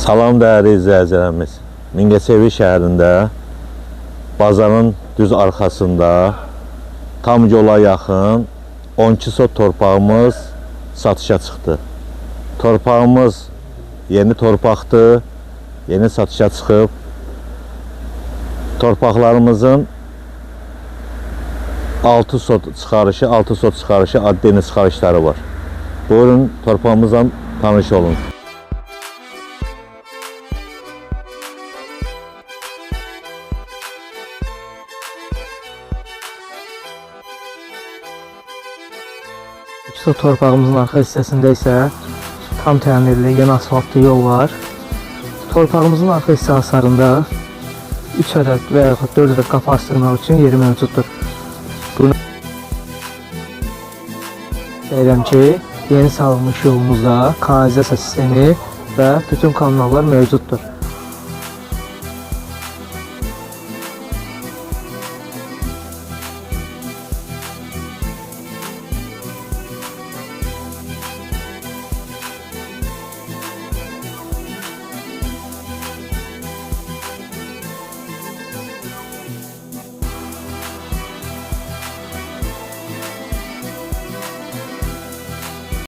Salam dəyərli izləyicilərimiz. Mingəçevir şəhərində bazarın düz arxasında tam yola yaxın 12 sot torpağımız satışa çıxdı. Torpağımız yeni torpaqdır, yeni satışa çıxıb. Torpaqlarımızın 6 sot çıxarışı, adli çıxarışları var. Buyurun torpağımızla tanış olun. İşte torpağımızın arxa hissəsində isə tam təmirli yeni asfaltlı yol var. Torpağımızın arxa hissə hasarında 3 ədəd və yaxud 4 ədəd qapı asdırmaq üçün yeri mövcuddur. Bunu deyirəm ki, yeni salınmış yolumuzda kanalizasiya sistemi və bütün kanallar mövcuddur.